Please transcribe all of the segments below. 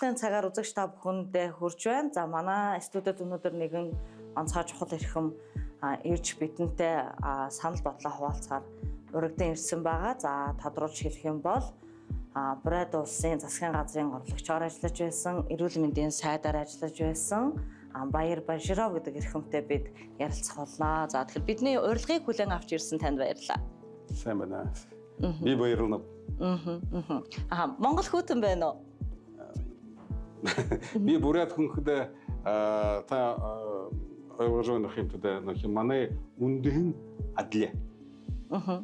урьдчилан цагаар үзэгч та бүхэндээ хүрж байна. За манай студид өнөөдөр нэгэн онцгой чухал эрхэм ирж бидэнтэй санал бодлоо хуваалцахаар урагдсан ирсэн байгаа. За тодруулж хэлэх юм бол Бурайд улсын засгийн газрын орлогчоор ажиллаж байсан, эрүүл мэндийн сайдаар ажиллаж байсан Баяр Баширов гэдэг эрхэмтэй бид ярилцах болноо. За тэгэхээр бидний урилгыг хүлээн авч ирсэн танд баярлалаа. Сайн байна. Би баярлалаа. Монгол хүүтэн байна уу? Би Бурайд хүнхэд та ойлгож байгаа юм гэдэг манай үндэн адлаа.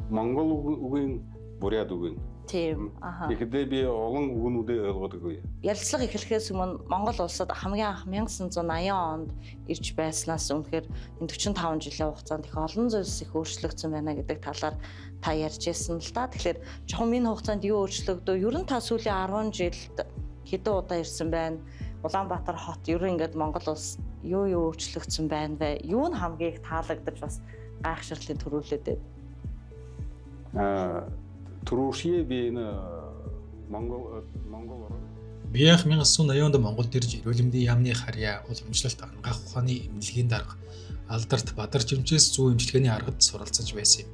Монгол үгийн Бурайд үгийн. Тийм. Тэгэхдээ би олон үгнүүдээ ойлгодог үе. Ярилцлага эхлэхээс өмнө Монгол улсад хамгийн анх 1980 онд ирж байснаас үнэхээр 45 жилийн хугацаанд их олон зүйлс их өөрчлөгдсөн байна гэдэг талаар та ярьж байсан л да. Тэгэхээр жоохон энэ хугацаанд юу өөрчлөгдөө? Ер нь та сүүлийн 10 жилд хэдэн удаа ирсэн байна? Улаанбаатар хот ер нь ингээд Монгол улс юу өөрчлөгдсөн байна вэ? Юу нь хамгийн их таалагдаж бас гайхширлын төрүүлээд байна? Түрүүшээ би энэ Монгол би анх 1980 онд Монголд ирж эрүүл мэндийн яамны харьяа, уламжлалт, ангаах ухааны эмнэлгийн дарга, алдарт бадар жимчээс зүү эмчилгээний аргад суралцаж байсан юм.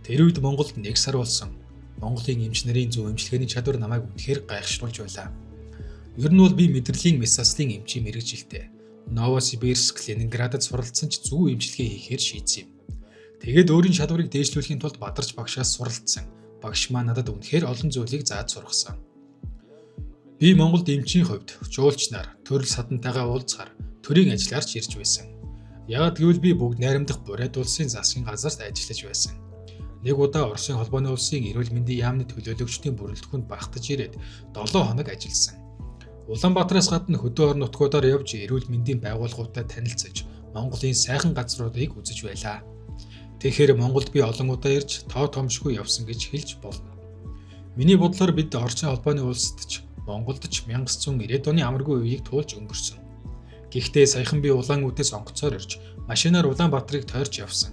Тэр үед Монголд 1 сар болсон. Монголын эмч нарын зүү эмчилгээний чадвар намайг үнэхээр гайхшруулж байлаа. Ер нь бол би мэдрэлийн месаслын эмчийн мэргэжилтэй. Новосибирск, Ленинградад суралцсан ч зүү эмчилгээ хийхээр шийдсэн юм. Тэгээд өөрийн чадварыг дээшлүүлэхийн тулд бадарч багшаас суралцсан. Багш маань надад үнэхээр олон зүйлийг зааж сургасан. Би Монголд эмчийн хувьд жуулч нар төрөл садантайгаа уулзахаар төрийн ажиллаарч ирж байсан. Яг гэвэл би бүгд найрамдах Бурайд улсын засгийн газарт ажиллаж байсан. Нэг удаа Оросын холбооны улсын эрүүл мэндийн яамны төлөөлөгчдийн бүрэлдэхүүнд багтаж ирээд 7 хоног ажилласан. Улаанбаатараас гадна хөдөө орон нутгуудаар явж эрүүл мэндийн байгууллагуудтай танилцаж Монголын сайхан газруудыг үзэж байлаа. Тэгэхээр Монголд би олон удаа ирж тоо томшгүй явсан гэж хэлж болно. Миний бодлоор бид Оросын холбооны улсад ч Монголд ч 1990-ад оны амаргүй үеийг туулж өнгөрсөн. Гэхдээ саяхан би улаан үдээс онгоцоор ирж машинаар Улаанбаатарыг тойрч явсан.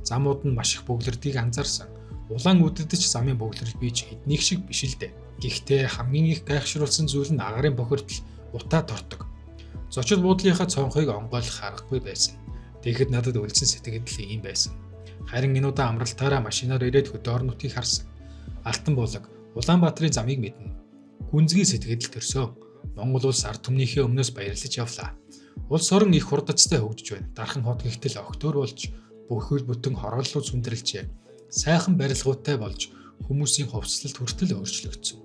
Замууд нь маш их бөглөрдгийг анзаарсан. Улаан үдэд ч замын бөглөрөл бийж эднийх шиг биш л дээ. Гэхдээ хамгийн их гайхшруулсан зүйл нь агарын бохирдол утаа тортог. Зочид буудлынхаа цонхыг онгойлох аргагүй байсан. Тэгэхэд надад үлдсэн сэтгэл ийм байсан. Харин энэ удаа амралтаараа машинаар ирээд хөдөө орон нутгийг харсан. Алтан булаг Улаанбаатарын замыг мэднэ. Гүнзгий сэтгэл төрсөн. Монгол улс ард түмнийхээ өмнөөс баярлаж явлаа. Улс орон их хурдцтай хөгжиж байна. Дархан хот гихтэл огтөр болж бүх хөл бүтэн хорооллууд сүндэрлжээ. Сайхан барилгуудтай болж хүмүүсийн хувцаслалт хүртэл өөрчлөгдсөн.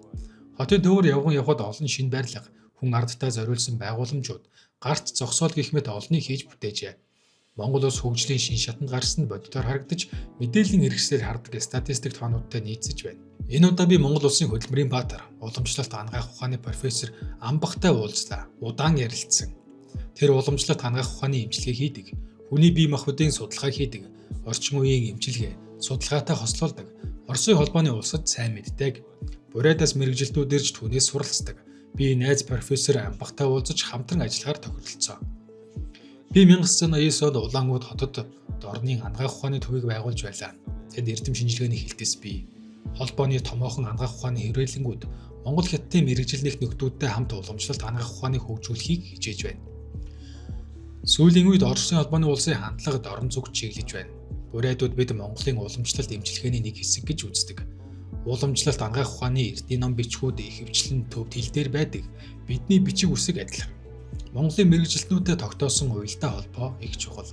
Хотын төвөр явхад олон шинэ барилга, хүн ардтай зориулсан байгууламжууд, гарт зогсоол гэх мэт олныг хийж бүтээжээ. Монгол улс хөгжлийн шин шатанд гарсан боддоор харагдаж мэдээллийн хэрэгслээр хардаг статистик тоонуудтай нийцэж байна. Энэ удаа би Монгол улсын хөдөлмөрийн баатар, уламжлалт ангаах ухааны профессор Амбахтай уулзлаа. Удаан ярилцсан. Тэр уламжлалт ангаах ухааны эмчилгээ хийдэг, хүний бие махбодын судалгаа хийдэг, орчин үеийн эмчилгээ, судалгаатай хослуулдаг, Оросын холбооны улсад сайн мэддэг. Бурайдаас мэргэжилтүүд ирж түүнээс суралцдаг. Би найз профессор Амбахтай уулзаж хамтран ажиллахаар тохиролцоо. Би 1989 онд Улаанбаатар хотод орны ангаах ухааны төвийг байгуулж байлаа. Тэнд эрдэм шинжилгээний хилтэс бий. Холбооны томоохон ангаах ухааны хэрэглэнгүүд Монгол хятадын мэргэжилнийх нөхдүүдтэй хамт уламжлалт ангаах ухааныг хөгжүүлэхийг хичээж байна. Сүүлийн үед Оросын холбооны улсын хандлагад орон зүгт чиглэж байна. Бурайдууд бид Монголын уламжлалт эмчилгээний нэг хэсэг гэж үздэг. Уламжлалт ангаах ухааны эрдэнэ ном бичгүүд ихэвчлэн төвд хил дээр байдаг. Бидний бичиг үсэг адилхан. Монголын мэргэжилтнүүдэд тогтоосон уялдаа холбоо их чухал.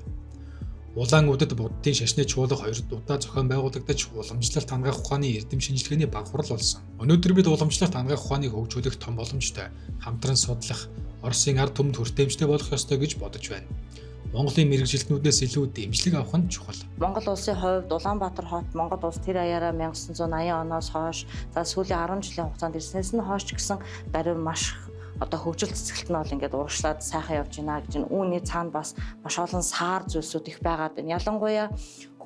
Улаан үдэд буддын шашны чуулга 2 удаа зохион байгуулагдаж уламжлалт ангаах ухааны эрдэм шинжилгээний баг хурал болсон. Өнөөдөр бид уламжлалт ангаах ухааныг хөгжүүлэх том боломжтой, хамтран судлах, Оросын ард түмэнд хүртээмжтэй болох ёстой гэж бодож байна. Монголын мэргэжилтнүүдээс илүү дэмжлэг авах нь чухал. Монгол улсын хувьд Улаанбаатар хот Монгол улс тэр аяараа 1980 оноос хойш за сүүлийн 10 жилийн хугацаанд ирснээс нь хойш гэсэн барим маш хөгжил цэцгэлт нь бол ингээд урагшлаад сайхан явж байна гэж. Үүний цаана бас маш олон саар зүйлсүүд их байгаад байна. Ялангуяа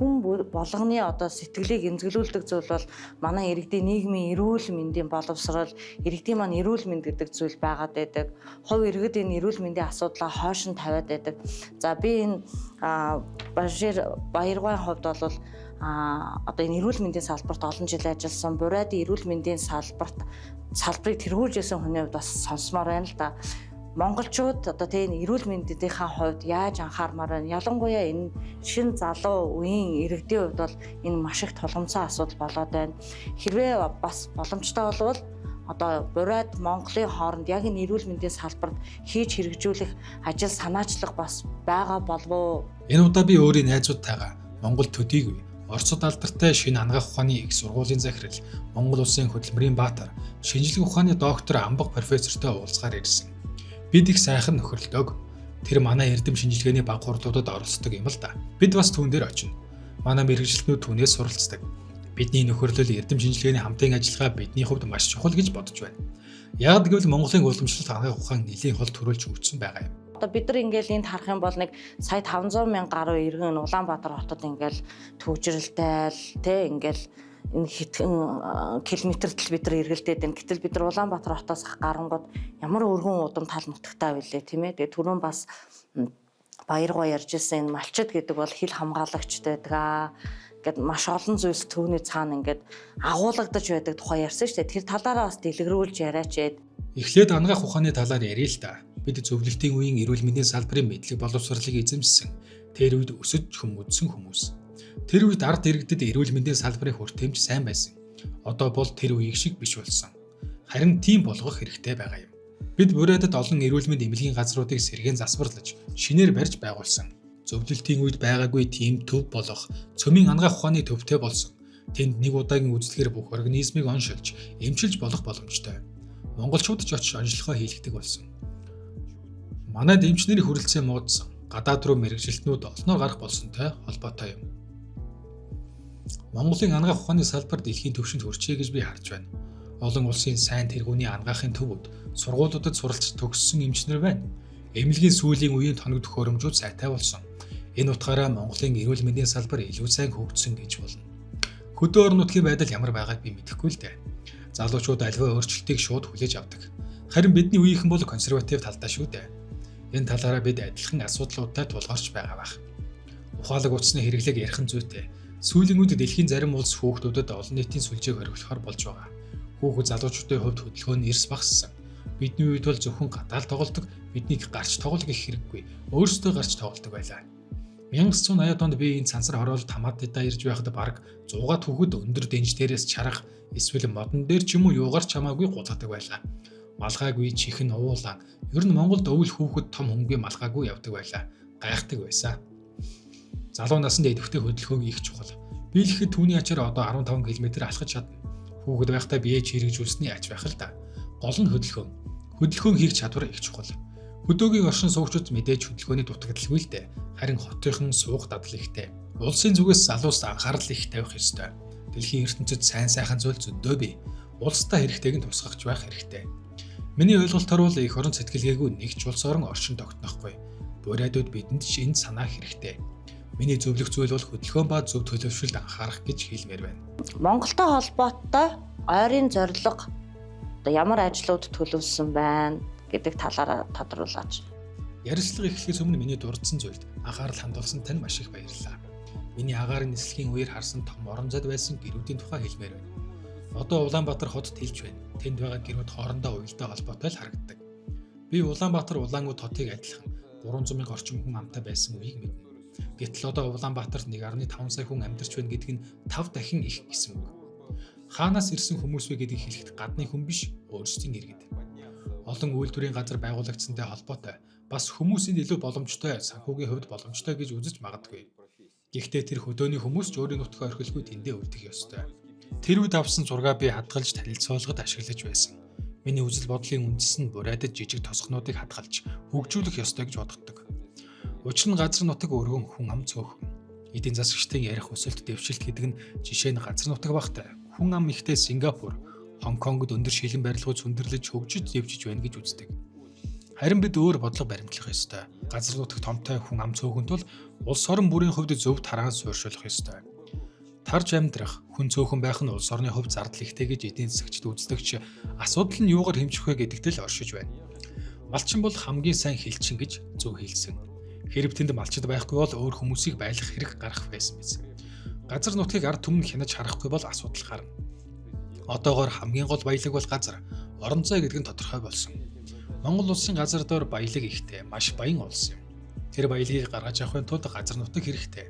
хүн болгоны одоо сэтгэлийг эмзэглүүлдэг зүйл бол манай иргэдийн нийгмийн эрүүл мэндийн боловсрол, иргэдийн маань эрүүл мэнд гэдэг зүйл байгаад байдаг. Хувь иргэд энэ эрүүл мэндийн асуудлаа хойш нь тавиад байдаг. За би энэ Баяргойн хувьд бол одоо энэ эрүүл мэндийн салбарт олон жил ажилласан. Бурайдын эрүүл мэндийн салбарыг тэргүүлжсэн хүний хувьд бас сонсомоор байна л да. Монголчууд одоо тийм эрүүл мэндийнхаа хувьд яаж анхаармаар байна? Ялангуяа энэ шин залуу үеийн иргэдийн хувьд бол энэ маш их тулгымцсан асуудал болоод байна. Хэрвээ бас боломжтой болвол одоо Бурайд Монголын хооронд яг энэ эрүүл мэндийн салбарт хийж хэрэгжүүлэх ажил санаачлах бас байгаа болов. Энэ удаа би өөрийн найзуудтайгаа Монгол төдийгүй Оросд алдартай шинэ анагаах ухааны их сургуулийн захирал Монгол Улсын хөдөлмөрийн баатар, шинжлэх ухааны доктор Амбаг профессортой уулзгаар ирсэн. Бид их сайхан нөхөрлөдөг. Тэр манай эрдэм шинжилгээний баг хурлуудад оролцдог юм л да. Бид бас түүн дээр очино. Манай мэргэжилтнүүд түүнээс суралцдаг. Бидний нөхөрлөл эрдэм шинжилгээний хамтын ажиллагаа бидний хувьд маш чухал гэж бодож байна. Яг гэвэл Монголын уламжлалт анагаах ухаан нэлийн хол төрүүлж өгсөн байгаа юм. Одоо бид нар ингээл энд харах юм бол нэг сая 500 мянган гаруй иргэн Улаанбаатар хотод ингээл төвжирэлтэй л ингээл энэ хэдхэн километрт бид нар эргэлдээд байна. Гэтэл бид нар Улаанбаатар хотоос гарангууд ямар өргөн удам тал нутагтай байлээ тийм ээ. Тэгээ түрүүн бас Баяргой ярьж ирсэн энэ малчид гэдэг бол хил хамгаалагчд байдаг гэд маш олон зүйлс төвний цаана ингээд агуулгадаж байдаг тухай ярьсан шүү дээ. Тэр талаараа бас дэлгэрүүлж яриач ээ. Эхлээд анагаах ухааны талаар ярил л да. Бид зөвлөлтийн үеийн эрүүл мэндийн салбарын мэдлэг боловсролыг эзэмшсэн. Тэр үед өсөж хүмүүжсэн хүмүүс. Тэр үед ард иргэдэд эрүүл мэндийн салбарын хүртээмж сайн байсан. Одоо бол тэр үеиг шиг биш болсон. Харин тийм болгох хэрэгтэй байгаа юм. Бид Бурайдад олон эрүүл мэнд эмнэлгийн газруудыг сэргээн засварлаж, шинээр барьж байгуулсан. Зөвлөлтийн үед байгаагүй тийм төв болох цөмийн анагаах ухааны төвтэй болсон. Тэнд нэг удаагийн үзлэгээр бүх организмыг оншилж, эмчилж болох боломжтой. Монголчууд ч очиж онцлогоо хийлгдэг болсон. Манайд эмчнэрийн хүрэлцээ муудсан. Гадаад руу мэргэжилтнүүд олноор гарах болсонтой холбоотой юм. Монголын анагаах ухааны салбар дэлхийн түвшинд хүрчээ гэж би харж байна. Олон улсын сайн тэргүүний анагаахын төвүүд, сургуулиудад суралцж төгссөн эмчнэр байна. Эмнэлгийн сүүлийн үеийн тоног төхөөрөмжүүд сайтай болсон. Энэ утгаараа Монголын эрүүл мэндийн салбар илүү сайн хөгжсөн гэж болно. Хөдөө орон нутгийн байдал ямар байгааг би мэдэхгүй л дээ. Залуучууд альва өөрчлөлтийг шууд хүлээж авдаг. Харин бидний үеийнхэн бол консерватив талдаа шүү дээ. Энэ талаараа бид адилхан асуудлуудтай тулгарч байгаа байх. Ухаалаг утасны хэрэглээг ярих нь зүйтэй. Сүүлийн үед дэлхийн зарим улс хүүхдүүдэд олон нийтийн сүлжээг хориглохоор болж байгаа. Хүүхэд залуучуудын хувьд хөдөлгөөн нь эрс багассан. Бидний үед бол зөвхөн гадаал тоглодог, биднийг гарч тоглох гэх хэрэггүй. Өөрсдөө гарч тоглодог байлаа. 1980-ад онд би энэ цансар хороолт хамаатдаа ирж байхад бараг 100-аад хүүхэд өндөр дэнж дээрээс чарга эсвэл модон дээр ч юм уу юугаар ч хамаагүй гулгадаг байлаа. Малгайгүй чихэн уулаа. Ер нь Монголд өвөл хүүхэд том хүнгүй малгайгүй явдаг байлаа. Гайхдаг байсан. Залуу наснд идэвхтэй хөдөлгөөн их чухал. Биелэхэд түүний ачаар одоо 15 км алхаж чадна. Хүүхэд байхдаа бие чирэгжүүлсний ач байх л да. Гол нь хөдөлгөөн. Хөдөлгөөн хийх чадвар их чухал. Хөдөөгийн оршин суугчид мэдээж хөдөлгөөний дутагдaltaгүй л дээ. Харин хотынхан суух дадал ихтэй. Улсын зүгээс залуус анхаарал их тавих ёстой. Дэлхийн ертөнцид сайн сайхан зүйл зөндөө бий. Улстай хэрэгтэйг нь тусгахч байх хэрэгтэй. Миний ойлголтоор бол их орон сэтгэлгээгүй нэг ч улс орон оршин тогтнохгүй. Бурайдууд бидэнд энэ санаа хэрэгтэй. Миний зөвлөх зүйл бол хөдөлгөөн ба зөв төлөвшөлд анхаарах гэж хэлмээр байна. Монголтой холбоотой ойрын зорилго одоо ямар ажлууд төлөвлөсөн байна гэдэг талаараа тодруулаач. Ярилцлага эхлэхээс өмнө миний дурдсан зүйлд анхаарал хандуулсан тань маш их баярлалаа. Миний агаарын нислэгийн үеэр харсан том орон зайд байсан гэрүүдийн тухай хэлмээр байна. Одоо Улаанбаатар хотод хэлж байна. Тэнд байгаа гэрүүд хоорондоо уялдаа холбоотой л харагддаг. Би Улаанбаатар Улаангууд хотыг адилхан 300 мянган орчим хүн амтай байсан үеийг мэднэ. Гэтэл одоо Улаанбаатарт 1.5 сая хүн амьдарч байна гэдг нь 5 дахин их гэсэн үг. Хаанаас ирсэн хүмүүс вэ гэдгийг хэлэхэд гадны хүн биш, өөрсдийн иргэд. Олон үйлдвэрийн газар байгуулагдсантай холбоотой бас хүмүүсийн илүү боломжтой, санхүүгийн хувьд боломжтой гэж үзэж магадгүй. Гэхдээ тэр хөдөөний хүмүүс ч өөрийн нутгаа орхилгүй тэндээ үлдэх ёстой. Тэр үед авсан зургаа би хадгалж танилцуулгад ашиглаж байсан. Миний үзэл бодлын үндэс нь Бурайдад жижиг тосгонуудыг хадгалж хөгжүүлэх ёстой гэж боддог. Учир нь газар нутаг өргөн хүн ам цөөхөн. Эдийн засагчдын ярих өсөлт дэвшилт гэдэг нь жишээ нь газар нутаг багтай. Хүн ам ихтэй Сингапур, Хонконгод өндөр шилэн барилгууд сүндэрлэж хөгжиж дэвжиж байна гэж үздэг. Харин бид өөр бодлого баримтлах ёстой. Газар нутагт томтой хүн ам цөөхөн тул улс орон бүрийн хувьд зөв тараан суурьшуулах ёстой. Тарж амьдрах, хүн цөөхөн байх нь улс орны хувьд зардал ихтэй гэж эдийн засагчид үздэгч асуудал нь юугаар хэмжих вэ гэдэгт л оршиж байна. Малчин бол хамгийн сайн хэлчин гэж зөв хэлсэн. Хэрэг тэнд малчид байхгүй бол өөр хүмүүсийг байлгах хэрэг гарах байсан биз. Газар нутгийг ард түмэн хянаж харахгүй бол асуудал гарна. Одоогоор хамгийн гол баялаг бол газар, орон зай гэдэг нь тодорхой болсон. Монгол улсын газар дор баялаг ихтэй, маш баян улс юм. Тэр баялагийг гаргаж авахын тулд газар нутаг хэрэгтэй.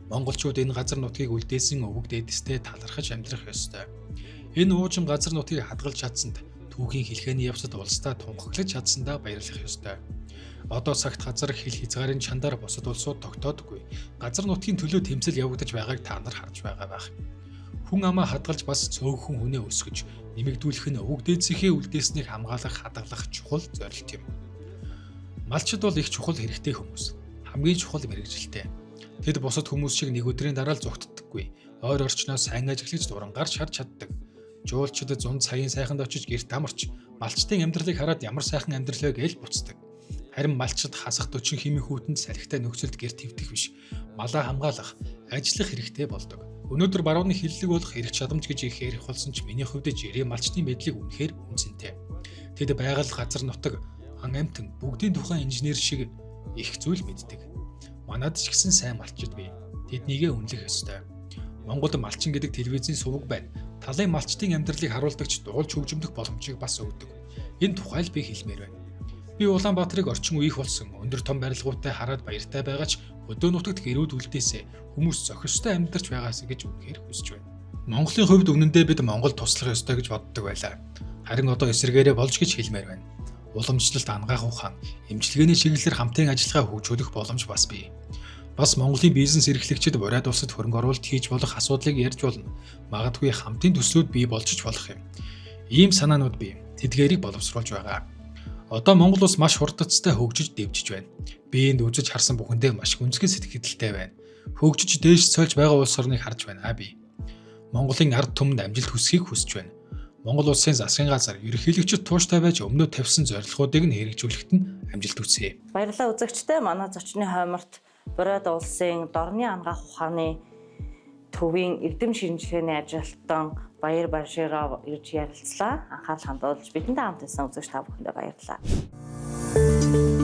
Монголчууд энэ газар нутгийг үлдээсэн өвөг дээдэстэй талархаж амьдрах ёстой. Энэ уужим газар нутгийг хадгалж чадсанд, түүхийн хэлхээний явцад улсдаа тунхаглаж чадсандаа баярлах ёстой. Одоо цагт газар хил хязгаарын чандар бусад улсууд тогтоодгүй. Газар нутгийн төлөө тэмцэл явагдаж байгааг та нар харж байгаа байх. Хүн амаа хадгалж бас цөөхөн хүнээ өсгөж, нэмэгдүүлэх нь өвөг дээдсийнхээ үлдээснийг хамгаалах, хадгалах чухал зорилт юм. Малчид бол их чухал хэрэгтэй хүмүүс. Хамгийн чухал мэргэжилтэй. Тэд бусад хүмүүс шиг нэг өдрийн дараа л зүгтдэггүй. Ойр орчноо сайн ажиглаж дурангаар шарж чаддаг. Жуулчид зунд саяын сайханд очиж гэрт амарч, малчдын амьдралыг хараад ямар сайхан амьдрал вэ гэж буцдаг. Харин малчид хасах 40 хэмээх хүүтэнд салхитай нөхцөлд гэрт хэвдэх биш. Малаа хамгаалах, ажиллах хэрэгтэй болдог. Өнөөдөр барууны хиллэг болох эрх чадамж гэж их ярих болсон ч миний хувьд жирийн малчдын мэдлэг үнэхээр үнцэнтэй. Тэд байгаль, газар нутаг, ан амьтан бүгдийн тухайн инженер шиг их зүйл мэддэг. Манайд ч гэсэн сайн малчид бий. Тэднийгээ үнэлэх ёстой. Монголд малчин гэдэг телевизийн суваг байна. Талын малчдын амьдралыг харуулдагч дуулж хөгжимдөх боломжийг бас өгдөг. Энэ тухайл би хэлмээр байна. Би Улаанбаатарыг орчин үеих болсон. Өндөр том барилгуудтай хараад баяртай байгаа ч өдөө нутагт гэрүүд үлдээсэ хүмүүс зохистой амьдарч байгаас гэж үнэхээр хүсэж байна. Монголын хувьд үнэндээ бид Монгол туслах ёстой гэж боддог байлаа. Харин одоо эсэргээрээ болж гэж хэлмээр байна. Уламжлалт ангаах ухаан, эмчилгээний чиглэлээр хамтын ажиллагаа хөгжүүлэх боломж бас бий. Бас Монголын бизнес эрхлэгчид бурайд улсад хөрөнгө оруулалт хийж болох асуудлыг ярьж болно. Магадгүй хамтын төслүүд бий болж ч болох юм. Ийм санаанууд бий. Тэдгээрийг боловсруулж байгаа. Одоо Монгол улс маш хурдцтай хөгжиж дэвжиж байна. Би энд үзэж харсан бүхэндээ маш гүнзгий сэтгэлдэлтэй байна. Хөгжиж дээш цойлж байгаа улс орныг харж байна би. Монголын ард түмэнд амжилт хүсхийг хүсэж байна. Монгол улсын засгийн газар ерөнхийлөгчид тууштай байж өмнө тавьсан зорилгоодыг нь хэрэгжүүлэхэд нь амжилт хүсье. Баярлалаа үзэгчдээ. Манай зочны хойморт Бурайд улсын дорны ангаах ухааны төвийн эрдэм шинжилгээний ажилтан Баяр Баширов ирж ярилцлаа. Анхаарал хандуулж бидэнтэй хамт байсан үзэгч та бүхэндээ баярлалаа.